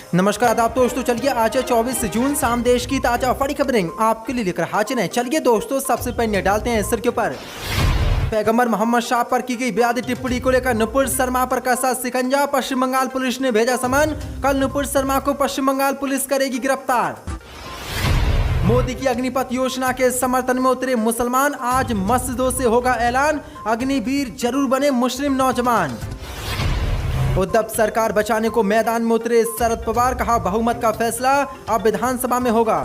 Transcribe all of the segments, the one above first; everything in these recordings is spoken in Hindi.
नमस्कार आदाब दोस्तों, चलिए आज है 24 जून, शाम देश की ताजा बड़ी खबरें आपके लिए लेकर हाजिर हैं। चलिए दोस्तों, सबसे पहले डालते हैं सिर के ऊपर। पैगंबर मोहम्मद शाह पर की गई बेयादी टिप्पणी को लेकर नुपुर शर्मा पर कसा शिकंजा, पश्चिम बंगाल पुलिस ने भेजा समन। कल नुपुर शर्मा को पश्चिम बंगाल पुलिस करेगी गिरफ्तार। मोदी की अग्निपथ योजना के समर्थन में उतरे मुसलमान, आज मस्जिदों से होगा ऐलान, अग्निवीर जरूर बने मुस्लिम नौजवान। उद्धव सरकार बचाने को मैदान में उतरे शरद पवार, कहा बहुमत का फैसला अब विधानसभा में होगा।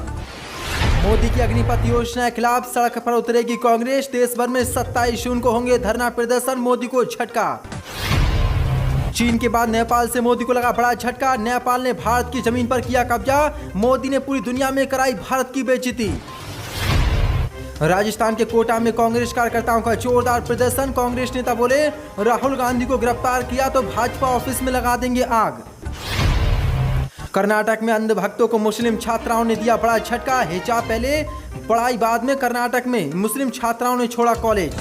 मोदी की अग्निपथ योजना के खिलाफ सड़क पर उतरेगी कांग्रेस, देश भर में 27 जून को होंगे धरना प्रदर्शन, मोदी को झटका। चीन के बाद नेपाल से मोदी को लगा बड़ा झटका, नेपाल ने भारत की जमीन पर किया कब्जा, मोदी ने पूरी दुनिया में कराई भारत की बेइज्जती। राजस्थान के कोटा में कांग्रेस कार्यकर्ताओं का जोरदार प्रदर्शन, कांग्रेस नेता बोले राहुल गांधी को गिरफ्तार किया तो भाजपा ऑफिस में लगा देंगे आग। कर्नाटक में अंध भक्तों को मुस्लिम छात्राओं ने दिया बड़ा झटका, हिजाब पहले पढ़ाई बाद में कर्नाटक में मुस्लिम छात्राओं ने छोड़ा कॉलेज।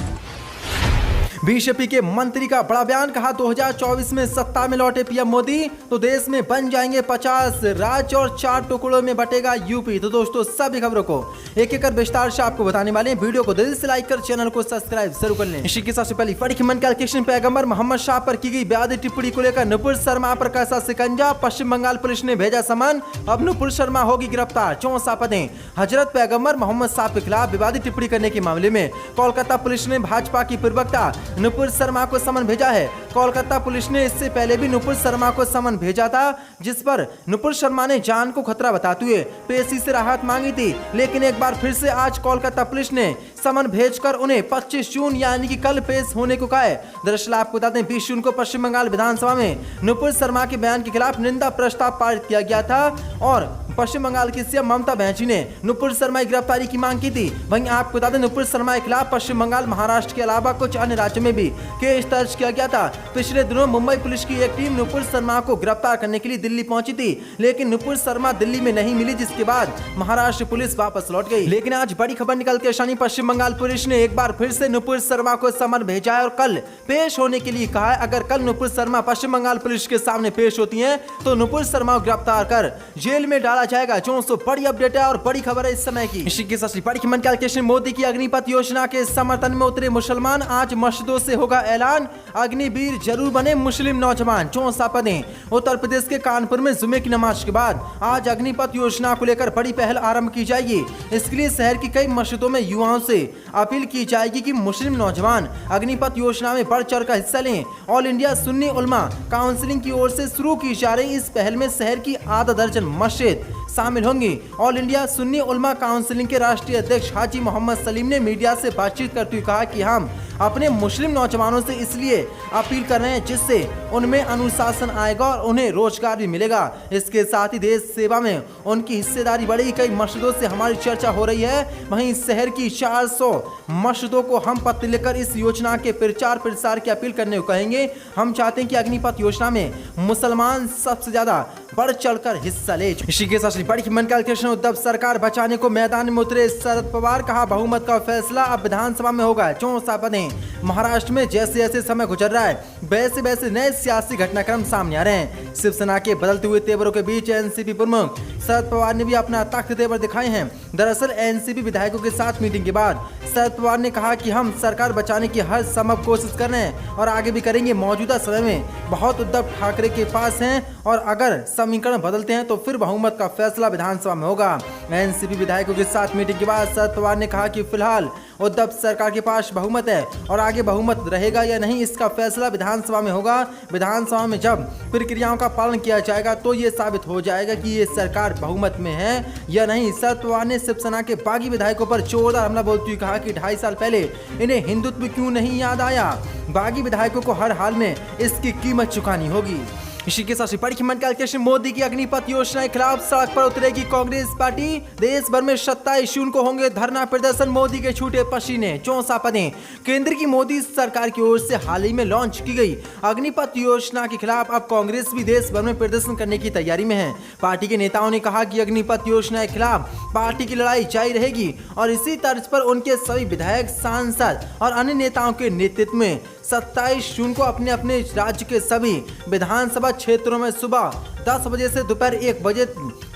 बीजेपी के मंत्री का बड़ा बयान, कहा 2024 में सत्ता में लौटे पीएम मोदी तो देश में बन जाएंगे 50 राज्य और 4 टुकड़ों में बटेगा यूपी। तो दोस्तों, सभी खबरों को एक एक विस्तार से आपको बताने वाले हैं, वीडियो को दिल से लाइक कर चैनल को सब्सक्राइब जरूर कर लें। इसी के सबसे पहली बड़ी खबर, पैगंबर मोहम्मद शाह पर की गई बेयादी टिप्पणी को लेकर नुपुर शर्मा पर कसा शिकंजा, पश्चिम बंगाल पुलिस ने भेजा समन, अब नुपुर शर्मा होगी गिरफ्तार। 64 पदें। हजरत पैगंबर मोहम्मद शाह के खिलाफ विवादित टिप्पणी करने के मामले में कोलकाता पुलिस ने भाजपा की प्रवक्ता नुपुर शर्मा को समन भेजा है। कोलकाता पुलिस ने इससे पहले भी नुपुर शर्मा को समन भेजा था, जिस पर नुपुर शर्मा ने जान को खतरा बताते हुए पेशी से राहत मांगी थी, लेकिन एक बार फिर से आज कोलकाता पुलिस ने समन भेजकर उन्हें 25 जून यानी कि कल पेश होने को कहा है। दरअसल आपको बता दें, 20 जून को पश्चिम बंगाल विधानसभा में नुपुर शर्मा के बयान के खिलाफ निंदा प्रस्ताव पारित किया गया था और पश्चिम बंगाल की सीएम ममता बनर्जी ने नुपुर शर्मा की गिरफ्तारी की मांग की थी। वहीं आपको बता दें, नुपुर शर्मा के खिलाफ पश्चिम बंगाल, महाराष्ट्र के अलावा कुछ अन्य राज्यों में भी केस दर्ज किया गया था। पिछले दिनों मुंबई पुलिस की एक टीम नुपुर शर्मा को गिरफ्तार करने के लिए दिल्ली पहुंची थी, लेकिन नुपुर शर्मा दिल्ली में नहीं मिली, जिसके बाद महाराष्ट्र पुलिस वापस लौट गई। लेकिन आज बड़ी खबर निकल के शनि पश्चिम बंगाल पुलिस ने एक बार फिर से नुपुर शर्मा को समन भेजा है और कल पेश होने के लिए कहा है। अगर कल नुपुर शर्मा पश्चिम बंगाल पुलिस के सामने पेश होती हैं तो नुपुर शर्मा को गिरफ्तार कर जेल में डाला जाएगा। जो बड़ी अपडेट है और बड़ी खबर है इस समय की। इसी के साथ बड़ी खबर, मोदी की अग्निपथ योजना के समर्थन में उतरे मुसलमान, आज मस्जिदों से होगा ऐलान, अग्निवीर जरूर बने मुस्लिम नौजवान। 64 पदें। उत्तर प्रदेश के कानपुर में जुमे की नमाज के बाद आज अग्निपथ योजना को लेकर बड़ी पहल आरंभ की जाएगी। इसके लिए शहर की कई मस्जिदों में युवाओं से अपील की जाएगी कि मुस्लिम नौजवान अग्निपथ योजना में बढ़ चढ़ कर हिस्सा लें। ऑल इंडिया सुन्नी उलमा काउंसिलिंग की ओर से शुरू की जा रही इस पहल में शहर की आधा दर्जन मस्जिद शामिल होंगी। ऑल इंडिया सुन्नी उलमा काउंसिलिंग के राष्ट्रीय अध्यक्ष हाजी मोहम्मद सलीम ने मीडिया से बातचीत करते हुए कहा कि हम अपने मुस्लिम नौजवानों से इसलिए अपील कर रहे हैं जिससे उनमें अनुशासन आएगा और उन्हें रोजगार भी मिलेगा। इसके साथ ही देश सेवा में उनकी हिस्सेदारी बढ़ेगी। कई मस्जिदों से हमारी चर्चा हो रही है, वहीं शहर की 400 मस्जिदों को हम पत्र लिखकर इस योजना के प्रचार प्रसार की अपील करने को कहेंगे। हम चाहते हैं कि अग्निपथ योजना में मुसलमान सबसे ज्यादा बढ़ चढ़कर हिस्सा ले। इसी के साथ बड़ी खबर, उद्धव सरकार बचाने को मैदान में उतरे शरद पवार, कहा बहुमत का फैसला अब विधानसभा में होगा। 64 पदें। महाराष्ट्र में जैसे जैसे समय गुजर रहा है वैसे वैसे नए सियासी घटनाक्रम सामने आ रहे हैं। शिवसेना के बदलते हुए तेवरों के बीच एनसीपी प्रमुख शरद पवार ने भी अपना ताकत तेवर दिखाए हैं। दरअसल एनसीपी विधायकों के साथ मीटिंग के बाद शरद पवार ने कहा कि हम सरकार बचाने की हर संभव कोशिश कर रहे हैं और आगे भी करेंगे। मौजूदा समय में बहुत उद्धव ठाकरे के पास हैं और अगर समीकरण बदलते हैं तो फिर बहुमत का फैसला विधानसभा में होगा। एनसीपी विधायकों के साथ मीटिंग के बाद शरद पवार ने कहा कि फिलहाल उद्धव सरकार के पास बहुमत है और आगे बहुमत रहेगा या नहीं इसका फैसला विधानसभा में होगा। विधानसभा में जब प्रक्रियाओं का पालन किया जाएगा तो ये साबित हो जाएगा कि ये सरकार बहुमत में है या नहीं। शरद पवार ने शिवसेना के बागी विधायकों पर जोरदार हमला बोलते हुए कहा कि 2.5 साल पहले इन्हें हिंदुत्व क्यों नहीं याद आया। बागी विधायकों को हर हाल में इसकी कीमत चुकानी होगी। इसी के साथ बड़ी खबर, मोदी की अग्निपथ योजना के खिलाफ सड़क पर उतरेगी कांग्रेस पार्टी, देश भर में 27 जून को होंगे धरना प्रदर्शन, मोदी के छूटे पसीने। 64 पदें। केंद्र की मोदी सरकार की ओर से हाल ही में लॉन्च की गई अग्निपथ योजना के खिलाफ अब कांग्रेस भी देश भर में प्रदर्शन करने की तैयारी में है। पार्टी के नेताओं ने कहा कि अग्निपथ योजना के खिलाफ पार्टी की लड़ाई जारी रहेगी और इसी तर्ज पर उनके सभी विधायक, सांसद और अन्य नेताओं के नेतृत्व में 27 जून को अपने अपने राज्य के सभी विधानसभा क्षेत्रों में सुबह 10 बजे से दोपहर 1 बजे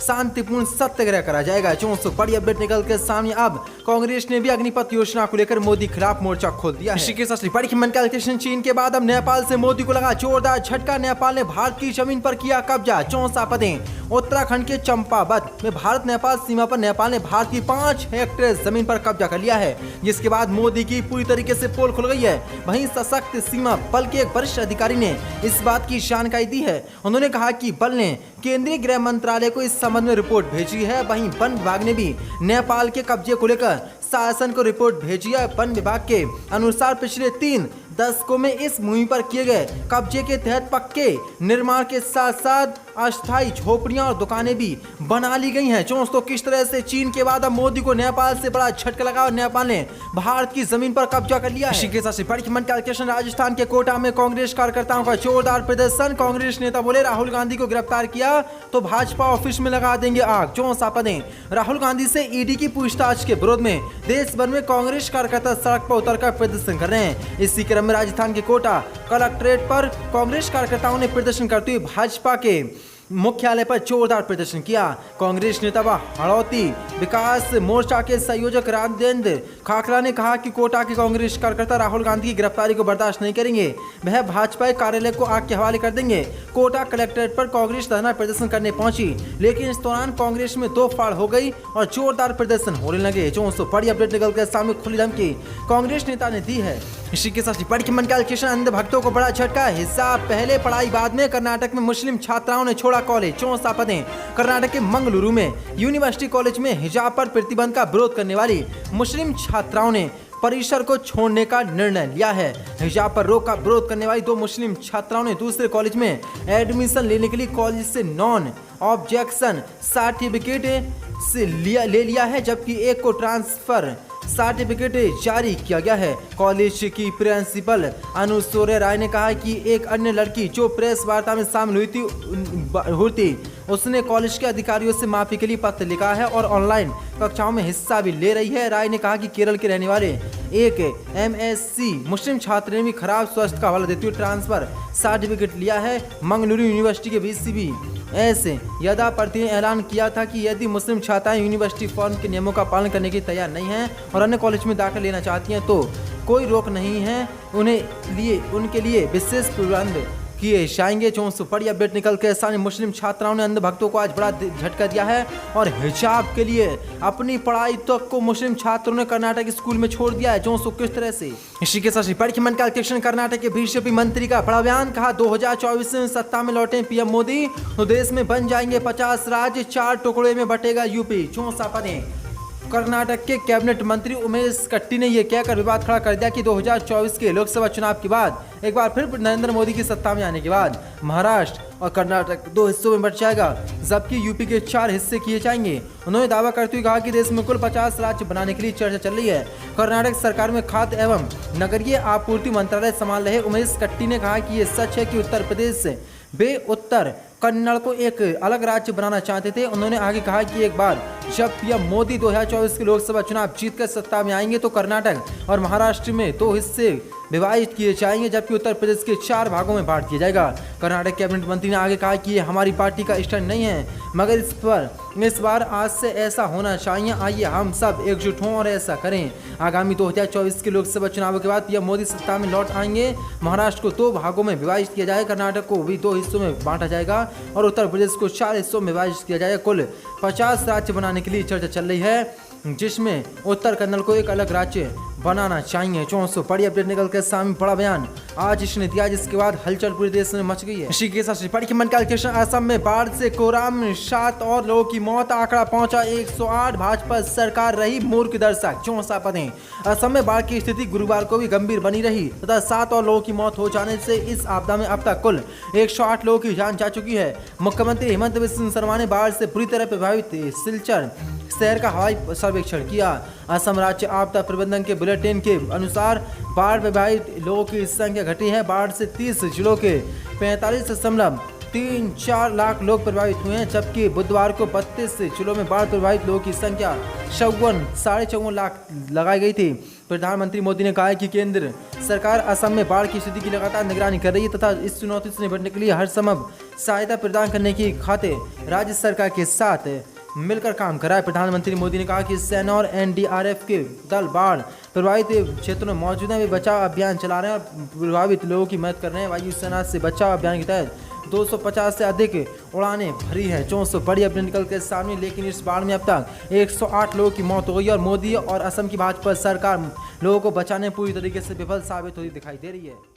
शांतिपूर्ण सत्याग्रह करा जाएगा। बड़ी अपडेट निकल के सामने। अब कांग्रेस ने भी अग्निपथ योजना को लेकर मोदी खिलाफ मोर्चा खोल दिया है। इसी के साथ बड़ी कैलकुलेशन चीन के बाद अब नेपाल से मोदी को लगा जोरदार झटका। नेपाल ने भारत की जमीन पर किया कब्जा। 64 पदें। उत्तराखंड के चंपावत में भारत नेपाल सीमा पर नेपाल ने भारत की 5 हेक्टेयर जमीन पर कब्जा कर लिया है, जिसके बाद मोदी की पूरी तरीके से पोल खुल गई है। वहीं सशक्त सीमा बल के एक वरिष्ठ अधिकारी ने इस बात की जानकारी दी है। उन्होंने कहा कि बल ने केंद्रीय गृह मंत्रालय को इस संबंध में रिपोर्ट भेजी है। वहीं वन विभाग ने भी नेपाल के कब्जे को लेकर शासन को रिपोर्ट भेजी है। वन विभाग के अनुसार पिछले 3 दशकों में इस भूमि पर किए गए कब्जे के तहत पक्के निर्माण के साथ साथ अस्थायी झोपड़ियां और दुकानें भी बना ली गई हैं। दोस्तों, किस तरह से चीन के बाद अब मोदी को नेपाल से बड़ा झटका लगा और नेपाल ने भारत की जमीन पर कब्जा कर लिया है। इसी के साथ बड़ी कैलकुलेशन। राजस्थान के कोटा में कांग्रेस कार्यकर्ताओं का जोरदार प्रदर्शन। कांग्रेस नेता बोले राहुल गांधी को गिरफ्तार किया तो भाजपा ऑफिस में लगा देंगे आग। 64 पदें। राहुल गांधी से ईडी की पूछताछ के विरोध में देश भर में कांग्रेस कार्यकर्ता सड़क पर उतरकर प्रदर्शन कर रहे हैं। इसी क्रम में राजस्थान के कोटा कलेक्ट्रेट पर कांग्रेस कार्यकर्ताओं ने प्रदर्शन करते हुए भाजपा के मुख्यालय पर जोरदार प्रदर्शन किया। कांग्रेस नेता व हड़ौती विकास मोर्चा के संयोजक राजेंद्र खाकरा ने कहा कि कोटा के कांग्रेस कार्यकर्ता राहुल गांधी की गिरफ्तारी को बर्दाश्त नहीं करेंगे, वह भाजपा कार्यालय को आग के हवाले कर देंगे। कोटा कलेक्ट्रेट पर कांग्रेस धरना प्रदर्शन करने पहुंची, लेकिन इस दौरान कांग्रेस में 2 फाड़ हो गई और जोरदार प्रदर्शन होने लगे। बड़ी अपडेट निकल कर सामने खुली धमकी कांग्रेस नेता ने दी है। इसी के साथ बड़ी कैलकुलेशन। अंध भक्तों को बड़ा झटका। हिसाब पहले पढ़ाई बाद में। कर्नाटक में मुस्लिम छात्राओं ने छोड़ा कॉलेज। 64 पदें। कर्नाटक के मंगलुरु में यूनिवर्सिटी कॉलेज में हिजाब पर प्रतिबंध का विरोध करने वाली मुस्लिम छात्राओं ने परिसर को छोड़ने का निर्णय लिया है। हिजाब पर रोक का विरोध करने वाली 2 मुस्लिम छात्राओं ने दूसरे कॉलेज में एडमिशन लेने के लिए कॉलेज से नॉन ऑब्जेक्शन सर्टिफिकेट ले लिया है, जबकि एक को ट्रांसफर सर्टिफिकेट जारी किया गया है। कॉलेज की प्रिंसिपल अनुसूर्य राय ने कहा कि एक अन्य लड़की जो प्रेस वार्ता में शामिल हुई थी उसने कॉलेज के अधिकारियों से माफी के लिए पत्र लिखा है और ऑनलाइन कक्षाओं में हिस्सा भी ले रही है। राय ने कहा कि केरल के रहने वाले एक MSc मुस्लिम छात्र ने भी खराब स्वास्थ्य का हवाला देते हुए ट्रांसफर सर्टिफिकेट लिया है। मंगलुरु यूनिवर्सिटी के VCB ऐसे यदाप्रति ने ऐलान किया था कि यदि मुस्लिम छात्राएं यूनिवर्सिटी फॉर्म के नियमों का पालन करने के तैयार नहीं हैं और अन्य कॉलेज में दाखिला लेना चाहती हैं तो कोई रोक नहीं है, उनके लिए विशेष प्रबंध किए जाएंगे। बड़ी अपडेट निकल के सामने। मुस्लिम छात्राओं ने अंध भक्तों को आज बड़ा झटका दिया है और हिजाब के लिए अपनी पढ़ाई तक को मुस्लिम छात्रों ने कर्नाटक स्कूल में छोड़ दिया है। किस तरह से। इसी के साथ बड़ी कैलकुलेशन। कर्नाटक के बीजेपी मंत्री का बड़ा बयान। कहा 2024 में सत्ता में लौटे PM मोदी तो देश में बन जाएंगे 50 राज्य, 4 टुकड़े में बटेगा यूपी। 64 पदें। कर्नाटक के कैबिनेट मंत्री उमेश कट्टी ने यह कहकर विवाद खड़ा कर दिया कि 2024 के लोकसभा चुनाव के बाद एक बार फिर नरेंद्र मोदी की सत्ता में आने के बाद महाराष्ट्र और कर्नाटक 2 हिस्सों में बंट जाएगा, जबकि यूपी के 4 हिस्से किए जाएंगे। उन्होंने दावा करते हुए कहा कि देश में कुल 50 राज्य बनाने के लिए चर्चा चल रही है। कर्नाटक सरकार में खाद्य एवं नगरीय आपूर्ति मंत्रालय संभाल रहे उमेश कट्टी ने कहा कि ये सच है कि उत्तर प्रदेश वे उत्तर कन्नड़ को एक अलग राज्य बनाना चाहते थे। उन्होंने आगे कहा कि एक बार जब PM मोदी 2024 के लोकसभा चुनाव जीतकर सत्ता में आएंगे तो कर्नाटक और महाराष्ट्र में 2 हिस्से विभाजित किए जाएंगे, जबकि उत्तर प्रदेश के 4 भागों में बांट दिया जाएगा। कर्नाटक कैबिनेट मंत्री ने आगे कहा कि ये हमारी पार्टी का स्टैंड नहीं है, मगर इस बार आज से ऐसा होना चाहिए। आइए हम सब एकजुट हों और ऐसा करें। आगामी 2024 के लोकसभा चुनावों के बाद PM मोदी सत्ता में लौट आएंगे। महाराष्ट्र को 2 भागों में विभाजित किया जाएगा, कर्नाटक को भी 2 हिस्सों में बांटा जाएगा और उत्तर प्रदेश को 4 हिस्सों में विभाजित किया जाएगा। कुल 50 राज्य बनाने के लिए चर्चा चल रही है, जिसमें उत्तर कन्नड़ को एक अलग राज्य बनाना चाहिए। 400 बड़ी अपडेट निकल कर सामने बड़ा बयान आज इसने दिया, जिसके बाद हलचल पूरे देश में मच गई है। इसी के साथ बड़ी कैलकुलेशन। असम में बाढ़ से कोराम 7 और लोगों की मौत, आंकड़ा पहुंचा 108। भाजपा सरकार रही मूर्ख दर्शक। 64 पदें। असम में बाढ़ की स्थिति गुरुवार को भी गंभीर बनी रही तथा 7 और लोगों की मौत हो जाने से इस आपदा में अब तक कुल 108 लोगों की जान जा चुकी है। मुख्यमंत्री हेमंत बिस्वा शर्मा ने बाढ़ से बुरी तरह प्रभावित सिलचर शहर का हवाई सर्वेक्षण किया। असम राज्य आपदा प्रबंधन के बुलेटिन के अनुसार बाढ़ प्रभावित लोगों की संख्या घटी है। बाढ़ से 30 जिलों के 3-4 लाख लोग प्रभावित हुए हैं, जबकि बुधवार को 32 जिलों में बाढ़ प्रभावित लोगों की संख्या 54.5 लाख लगाई गई थी। प्रधानमंत्री मोदी ने कहा है कि केंद्र सरकार असम में बाढ़ की स्थिति की लगातार निगरानी कर रही है तथा इस चुनौती से निपटने के लिए हर संभव सहायता प्रदान करने की खातिर राज्य सरकार के साथ मिलकर काम कर रहा है। प्रधानमंत्री मोदी ने कहा कि सेना और एनडीआरएफ के दल बाढ़ प्रभावित क्षेत्रों में मौजूद हैं, वे बचाव अभियान चला रहे हैं और प्रभावित लोगों की मदद कर रहे हैं। वायुसेना से बचाव अभियान के तहत 250 से अधिक उड़ानें भरी हैं। 400 बड़ी अपडेट निकल के सामने, लेकिन इस बाढ़ में अब तक 108 लोगों की मौत हो गई और मोदी और असम की भाजपा सरकार लोगों को बचाने में पूरी तरीके से विफल साबित होती दिखाई दे रही है।